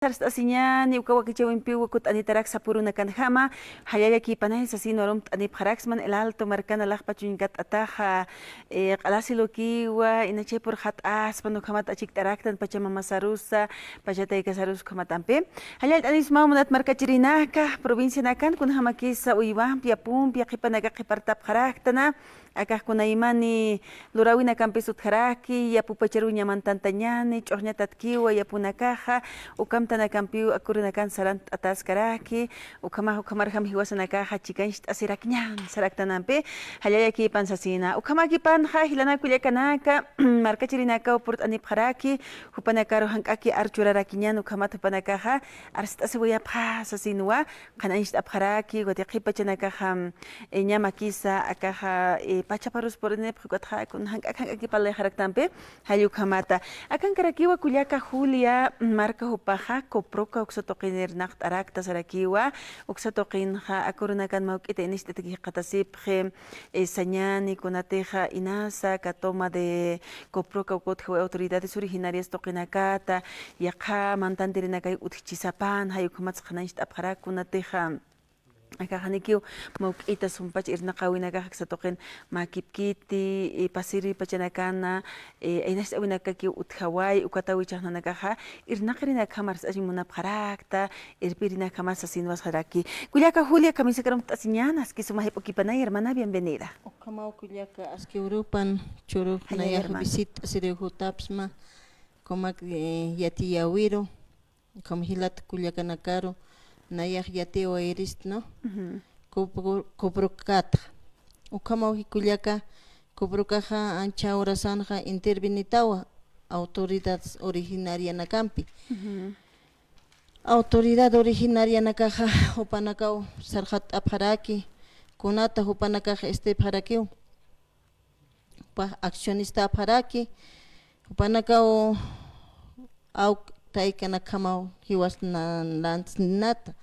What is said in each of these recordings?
Sarstasiñani ukawakichawinpi wakut anitarak sapuruna kanjama hayayaki panay sasino arum anip haraxman el alto marcana lajpa chunkat ataja qalasilokiwa inache por hat aspano kamat achik taraktan pachamama sarusa pachatay kasarus kamatampe hayal anis mamunat markachirinaka provincia nakan kun hamakisa uywan piapun piaqipanaga qipartap haraktana akah kunaimani lurawina kampisut haraki yapupacharu ñamantantañani ch'oqñatatkiwa yapunakaja ukamtana kampiu akurinakan sarant ataskaraki ukamarham hiwasanakaja chikanch asirakiñan saraktanampi hallayaki pansasina ukamaki panja hilanakullakanaka markachirinaka upurt anip haraki hupanakaro hank'aki archurarakiñan ukamata hupanakaja arstasiwayapja sasinua qananch apharaki watiqipachanakaja ñamakisa akaja pachaparus por nepjukatja kun hank'aki palay haraktampi hayukamata akan karakiwa kullaka Julia marca hupaja koproka uksatoqinirnaq arakta sarakiwa uksatoqinja akurunakan mawk'ita inishtatiki qatasipje sañani kunateja inasa katoma de koproka ukutja autoridades originarias toqinakata yaqa mantantirinakay utjichisapan hayukamata qananchta apjara kunateja akajanikiw mawk'ita sumpach irnaqawinakaj satoqin makipkiti pasiri pachanakana aynash awinakakiw utjaway ukatawichajnanakaja irnaqarinaka mars'ashin munapqarakta irpirinaka masasinuas haraki kullaka Julia kamisakarum t'asiñanas kisumajip ukipanay hermana bienvenida Okamaw kullaka askiwrupan churuk nayaq visita sirihutapsma komak yatiyawiru kamhilata kullakanakaru nayaq yateo erist no kubrukata ukamaw hikullaka kubrukaja ancha orasanja intervenitawa autoridades originaria nakampi autoridad originaria nakaja upanakaw sarjat apharaki kunata upanakaja pharaki accionista apharaki upanakaw taykana kamaw hiwas nata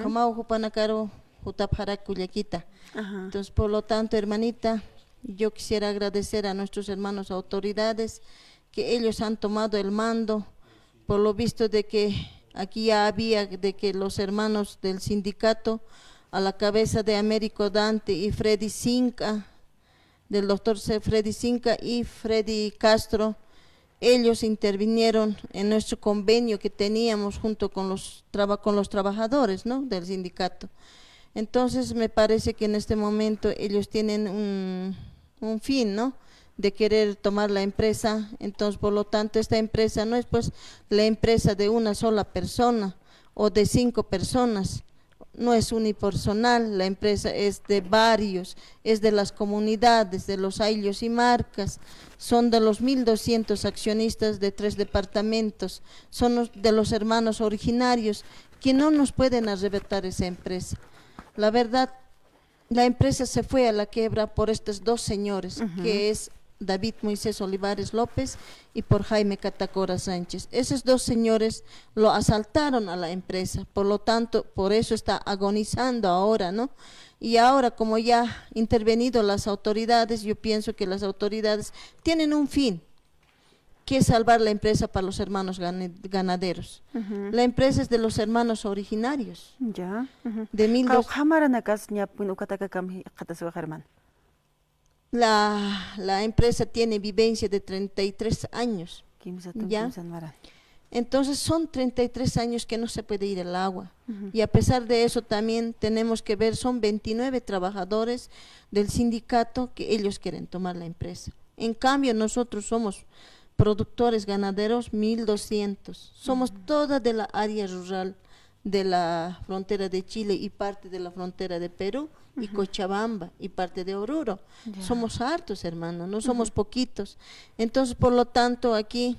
kamaw hupanakaro hutapharak kullakita entonces por lo tanto hermanita yo quisiera agradecer a nuestros hermanos autoridades que ellos han tomado el mando por lo visto de que aquí ya había de que los hermanos del sindicato a la cabeza de Américo Dante y Freddy Cinca del doctor Freddy Cinca y Freddy Castro ellos intervinieron en nuestro convenio que teníamos junto con los trabajadores, ¿no?, del sindicato. Entonces me parece que en este momento ellos tienen un fin, ¿no?, de querer tomar la empresa. Entonces por lo tanto esta empresa no es pues la empresa de una sola persona o de 5 personas. No es unipersonal, la empresa es de varios, es de las comunidades, de los ayllos y marcas, son de los 1200 accionistas de 3 departamentos, son de los hermanos originarios que no nos pueden arrebatar esa empresa. La verdad, la empresa se fue a la quiebra por estos 2 señores, que es David Moisés Olivares López y por Jaime Catacora Sánchez. Esos 2 señores lo asaltaron a la empresa, por lo tanto, por eso está agonizando ahora, ¿no? Y ahora, como ya intervenido las autoridades, yo pienso que las autoridades tienen un fin, que es salvar la empresa para los hermanos ganaderos. La empresa es de los hermanos originarios. Ya. De 1200. La empresa tiene vivencia de 33 años. ¿Ya? Entonces son 33 años que no se puede ir el agua. Y a pesar de eso también tenemos que ver, son 29 trabajadores del sindicato que ellos quieren tomar la empresa. En cambio nosotros somos productores ganaderos 1200. Somos toda de la área rural de la frontera de Chile y parte de la frontera de Perú y Cochabamba y parte de Oruro. Somos hartos, hermanos, no somos poquitos. Entonces, por lo tanto, aquí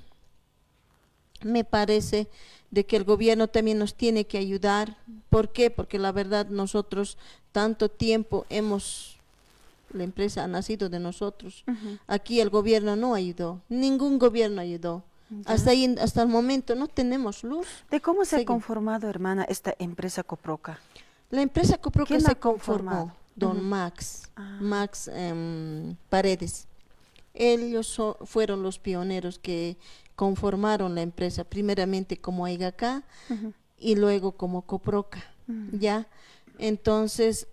me parece de que el gobierno también nos tiene que ayudar. ¿Por qué? Porque la verdad nosotros tanto tiempo la empresa ha nacido de nosotros. Aquí el gobierno no ayudó, ningún gobierno ayudó. Hasta el momento no tenemos luz. ¿De cómo se ha conformado, hermana, esta empresa Coproca? La empresa Coproca se conformó, don Max Paredes. Ellos fueron los pioneros que conformaron la empresa, primeramente como Aigacá y luego como Coproca, ¿ya? Entonces,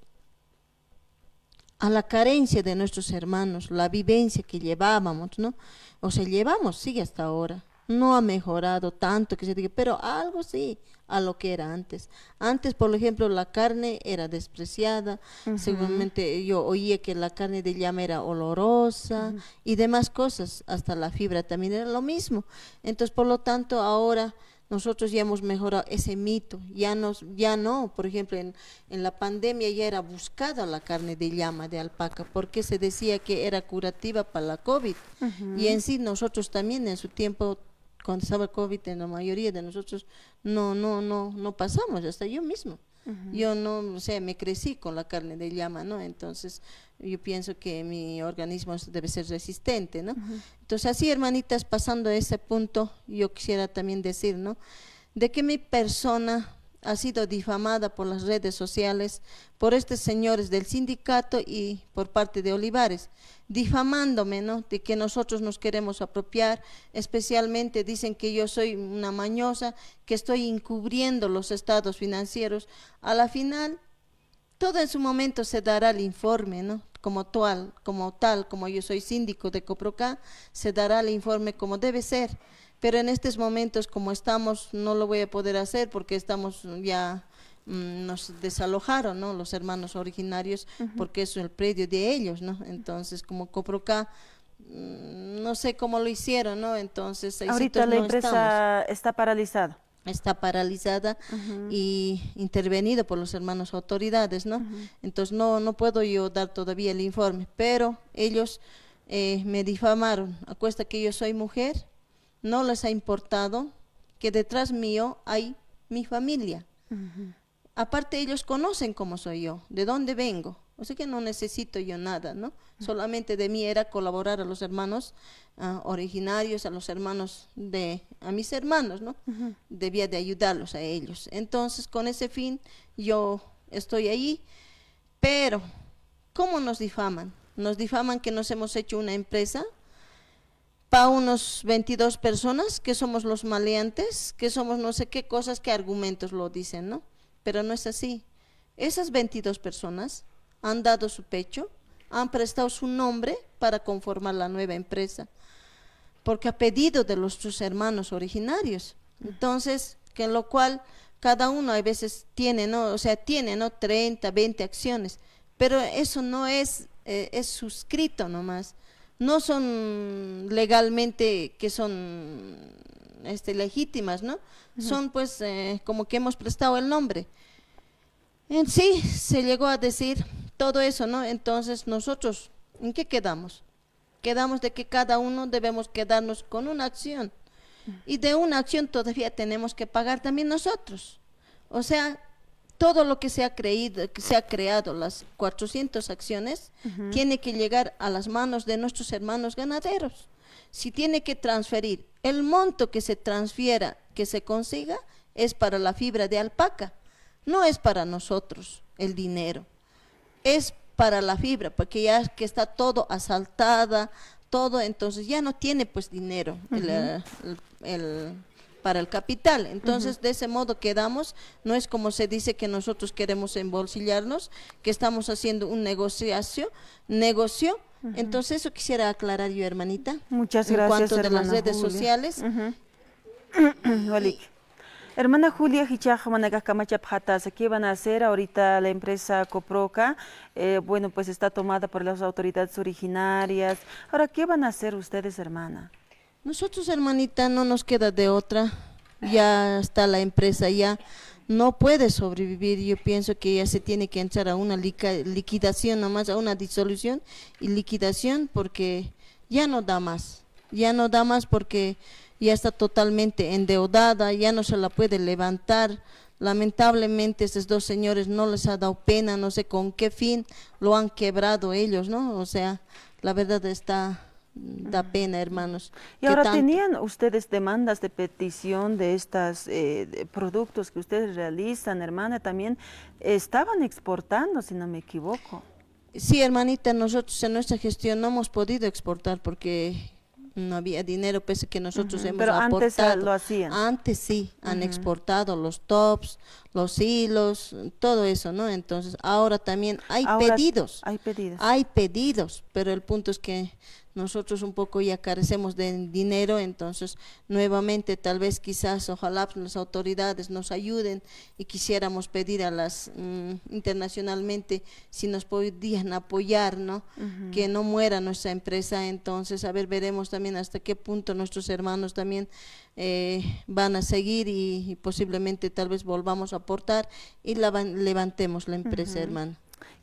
a la carencia de nuestros hermanos, la vivencia que llevábamos, ¿no? O sea, llevamos, sigue hasta ahora. No ha mejorado tanto que se diga, pero algo sí, a lo que era antes. Antes, por ejemplo, la carne era despreciada, seguramente yo oía que la carne de llama era olorosa y demás cosas, hasta la fibra también era lo mismo. Entonces, por lo tanto, ahora nosotros ya hemos mejorado ese mito, ya no, por ejemplo, en la pandemia ya era buscada la carne de llama, de alpaca, porque se decía que era curativa para la COVID, y en sí nosotros también en su tiempo, cuando estaba COVID, en la mayoría de nosotros no pasamos, hasta yo mismo. Yo no, o sea, me crecí con la carne de llama, ¿no? Entonces, yo pienso que mi organismo debe ser resistente, ¿no? Entonces, así, hermanitas, pasando a ese punto, yo quisiera también decir, ¿no? De que mi persona ha sido difamada por las redes sociales, por estos señores del sindicato y por parte de Olivares, difamándome, ¿no? De que nosotros nos queremos apropiar, especialmente dicen que yo soy una mañosa, que estoy encubriendo los estados financieros. A la final, todo en su momento se dará el informe, ¿no? Como yo soy síndico de Coproca, se dará el informe como debe ser. Pero en estos momentos, como estamos, no lo voy a poder hacer porque estamos ya, nos desalojaron, ¿no? Los hermanos originarios, porque es el predio de ellos, ¿no? Entonces, como Coproca, no sé cómo lo hicieron, ¿no? Entonces, ahorita la empresa está paralizada. Está paralizada y intervenida por los hermanos autoridades, ¿no? Entonces, no puedo yo dar todavía el informe, pero ellos me difamaron, a cuesta que yo soy mujer. No les ha importado que detrás mío hay mi familia. Aparte, ellos conocen cómo soy yo, de dónde vengo. O sea que no necesito yo nada, ¿no? Solamente de mí era colaborar a los hermanos originarios, a mis hermanos, ¿no? Debía de ayudarlos a ellos. Entonces, con ese fin, yo estoy ahí. Pero, ¿cómo nos difaman? Nos difaman que nos hemos hecho una empresa para unos 22 personas, que somos los maleantes, que somos no sé qué cosas, qué argumentos lo dicen, ¿no? Pero no es así. Esas 22 personas han dado su pecho, han prestado su nombre para conformar la nueva empresa, porque a pedido de sus hermanos originarios. Entonces, que en lo cual cada uno a veces tiene, ¿no? O sea, tiene, ¿no? 30, 20 acciones, pero eso no es, es suscrito nomás. No son legalmente que son legítimas, ¿no? Son pues como que hemos prestado el nombre. En sí se llegó a decir todo eso, ¿no? Entonces nosotros, ¿en qué quedamos? Quedamos de que cada uno debemos quedarnos con una acción, y de una acción todavía tenemos que pagar también nosotros. O sea, todo lo que se ha creado, las 400 acciones, tiene que llegar a las manos de nuestros hermanos ganaderos. Si tiene que transferir, el monto que se transfiera, que se consiga, es para la fibra de alpaca, no es para nosotros el dinero, es para la fibra, porque ya que está todo asaltada, todo, entonces ya no tiene pues dinero para el capital. Entonces, de ese modo quedamos. No es como se dice que nosotros queremos embolsillarnos, que estamos haciendo un negocio. Entonces, eso quisiera aclarar yo, hermanita. Muchas gracias, en cuanto de las redes Julia. sociales. Hermana Julia, ¿qué van a hacer ahorita la empresa Coproca? Bueno, pues está tomada por las autoridades originarias. Ahora, ¿qué van a hacer ustedes, hermana? Nosotros, hermanita, no nos queda de otra. Ya está la empresa, ya no puede sobrevivir. Yo pienso que ya se tiene que entrar a una liquidación nomás, a una disolución y liquidación, porque ya no da más. Ya no da más porque ya está totalmente endeudada, ya no se la puede levantar. Lamentablemente estos dos señores no les ha dado pena, no sé con qué fin lo han quebrado ellos, ¿no? O sea, la verdad da pena, hermanos. Y ahora, ¿tenían ustedes demandas de petición de estos productos que ustedes realizan, hermana? También estaban exportando, si no me equivoco. Sí, hermanita, nosotros en nuestra gestión no hemos podido exportar porque no había dinero, pese que nosotros hemos Pero antes aportado. lo hacían. Antes sí, han exportado los tops, los hilos, todo eso, ¿no? Entonces, ahora también hay Ahora pedidos. hay pedidos. Hay pedidos, pero el punto es que nosotros un poco ya carecemos de dinero, entonces nuevamente tal vez quizás ojalá las autoridades nos ayuden y quisiéramos pedir a las internacionalmente si nos podían apoyar, ¿no? Que no muera nuestra empresa. Entonces, a ver, veremos también hasta qué punto nuestros hermanos también van a seguir y posiblemente tal vez volvamos a aportar y levantemos la empresa, hermano.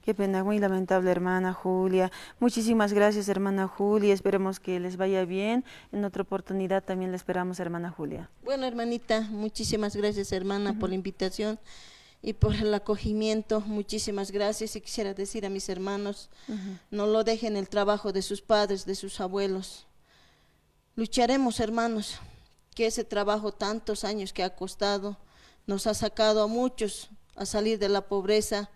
Qué pena, muy lamentable, hermana Julia. Muchísimas gracias, hermana Julia. Esperemos que les vaya bien. En otra oportunidad también le esperamos, hermana Julia. Bueno, hermanita, muchísimas gracias, hermana, por la invitación y por el acogimiento. Muchísimas gracias. Y quisiera decir a mis hermanos, no lo dejen el trabajo de sus padres, de sus abuelos. Lucharemos, hermanos, que ese trabajo tantos años que ha costado, nos ha sacado a muchos a salir de la pobreza.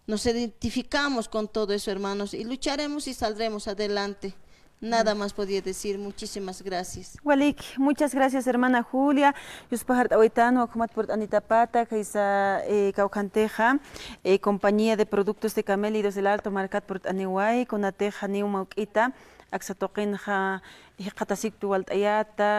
Nos identificamos con todo eso, hermanos, y lucharemos y saldremos adelante. Nada más podía decir. Muchísimas gracias. Walik, muchas gracias, hermana Julia. Yuspahart Awitano, Akumat por Anita Pata, Kaisa Caucanteja, compañía de productos de camélidos del Alto Marcat por Aniway, con Ateja Niumaukita, Axatoquinja, Hikatasik Tualtayata.